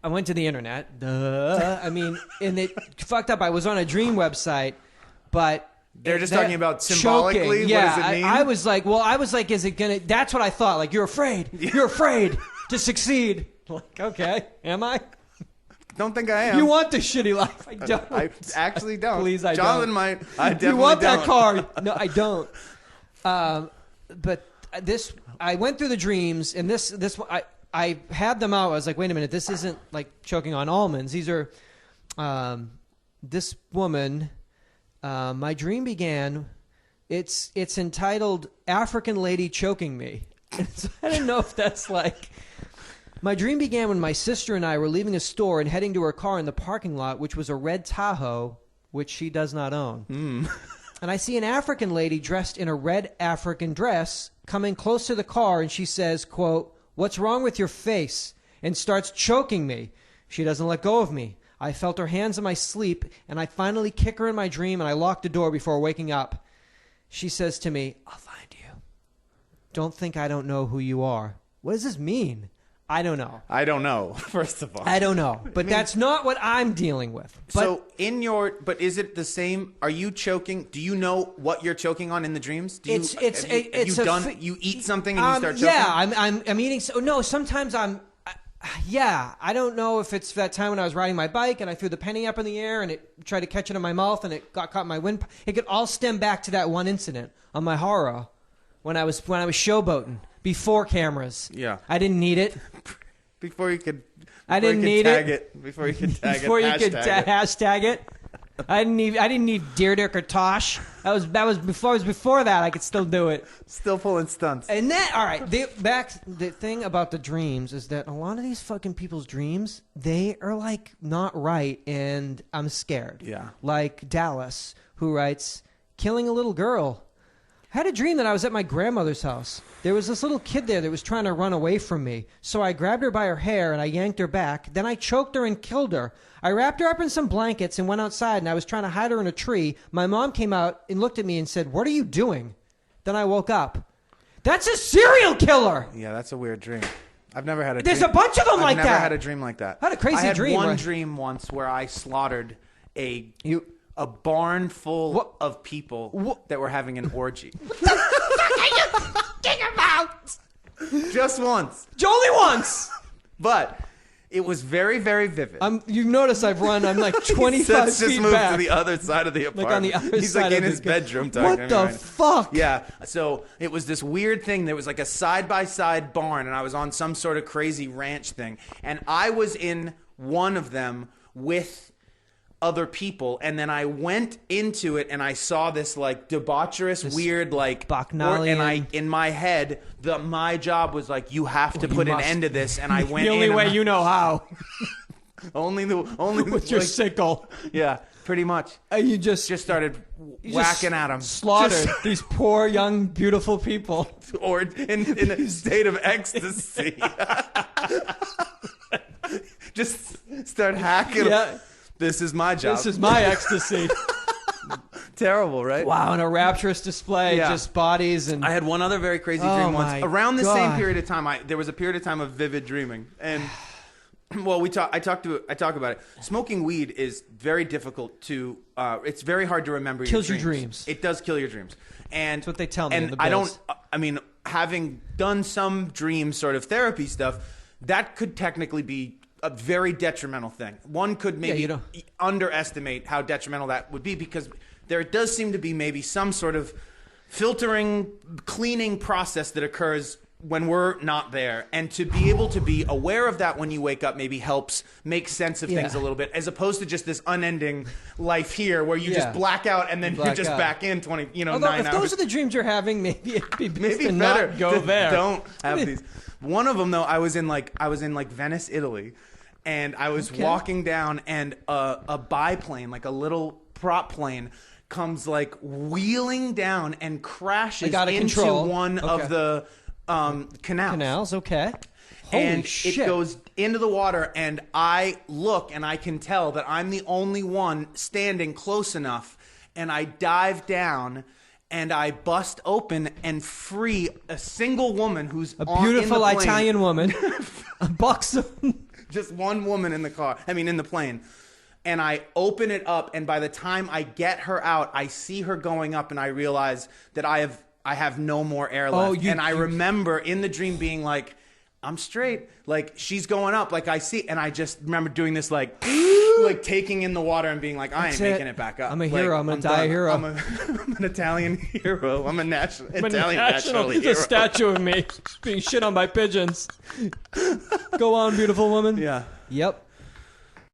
I went to the internet. Duh. I mean, and it fucked up. I was on a dream website, but they're just talking about symbolically. Choking. Yeah, what does it mean? I was like, is it gonna? That's what I thought. Like, you're afraid. You're afraid to succeed. Like, okay, am I? Don't think I am. You want the shitty life? I don't. I actually don't. Please, I Jonathan don't. might. I definitely You want don't. that car? No, I don't. But this, I went through the dreams, and this, I had them out. I was like, wait a minute, this isn't like choking on almonds. These are, this woman. My dream began. It's entitled "African Lady Choking Me." So I don't know if that's like. My dream began when my sister and I were leaving a store and heading to her car in the parking lot, which was a red Tahoe, which she does not own. And I see an African lady dressed in a red African dress coming close to the car, and she says, quote, "What's wrong with your face?" and starts choking me. She doesn't let go of me. I felt her hands in my sleep, and I finally kick her in my dream, and I lock the door before waking up. She says to me, "I'll find you. Don't think I don't know who you are." What does this mean? I don't know. I don't know, first of all. I don't know. But that's not what I'm dealing with. But But is it the same? Are you choking? Do you know what you're choking on in the dreams? Do you, you eat something and you start choking? Yeah, I'm eating. No, sometimes I don't know if it's that time when I was riding my bike and I threw the penny up in the air and it tried to catch it in my mouth and it got caught in my wind. It could all stem back to that one incident on my horror when I was showboating. Before cameras. Yeah. I didn't need it. Before you could tag it. Before you could tag before it. Before you could hashtag it. I didn't need Deirdre or Tosh. That was before that I could still do it. Still pulling stunts. And then all right, the thing about the dreams is that a lot of these fucking people's dreams, they are like not right and I'm scared. Yeah. Like Dallas, who writes, "Killing a little girl. I had a dream that I was at my grandmother's house. There was this little kid there that was trying to run away from me. So I grabbed her by her hair and I yanked her back. Then I choked her and killed her. I wrapped her up in some blankets and went outside and I was trying to hide her in a tree. My mom came out and looked at me and said, 'What are you doing?' Then I woke up. That's a serial killer!" Yeah, that's a weird dream. I've never had a There's dream. a bunch of them like that. I've never had a dream like that. I had a crazy dream. I had one right? dream once where I slaughtered a barn full of people that were having an orgy. What the fuck are you talking about? Just once. Only once. But it was very, very vivid. You notice I'm like 25 Seth's feet just moved back. to the other side of the apartment. Like on the other He's side like in of his bedroom talking What to me the right fuck? Yeah. So it was this weird thing. There was like a side-by-side barn, and I was on some sort of crazy ranch thing. And I was in one of them with other people, and then I went into it and I saw this like debaucherous, weird like Bacchanalian. and in my head, my job was like, you have to put an end to this, and I went the only in way and you know how. only With your sickle. Yeah, pretty much. You just started whacking at them. Slaughtered these poor, young, beautiful people. Or in a state of ecstasy. Just start hacking. Yeah. This is my job. This is my ecstasy. Terrible, right? Wow, and a rapturous display, just bodies and... I had one other very crazy dream once. Around the God. same period of time, there was a period of time of vivid dreaming. And, well, I talk about it. Smoking weed is very difficult to... it's very hard to remember Kills your your dreams. It does kill your dreams. And that's what they tell me in the I bills. having done some dream sort of therapy stuff, that could technically be a very detrimental thing. One could maybe underestimate how detrimental that would be, because there does seem to be maybe some sort of filtering, cleaning process that occurs when we're not there. And to be able to be aware of that when you wake up maybe helps make sense of things a little bit, as opposed to just this unending life here where you just black out and then you're just back in 9 Although, hours. if those are the dreams you're having, maybe it'd be best to better not go there. Don't have these. One of them though, I was in Venice, Italy, and I was walking down, and a biplane, like a little prop plane, comes like wheeling down and crashes into one of the canals. Okay. Holy shit. It goes into the water, and I look, and I can tell that I'm the only one standing close enough, and I dive down, and I bust open and free a single woman who's a beautiful Italian woman, a buxom, just one woman in the car. I mean, in the plane. And I open it up, and by the time I get her out, I see her going up, and I realize that I have no more air left. And I remember in the dream being like, I'm straight. Like, she's going up. Like, I see. And I just remember doing this, like taking in the water and being like, I ain't making it back up. I'm a hero. I'm going to die a hero. I'm an Italian hero. I'm a Italian national hero. There's a statue of me being shit on by pigeons. Go on, beautiful woman. Yeah. Yep.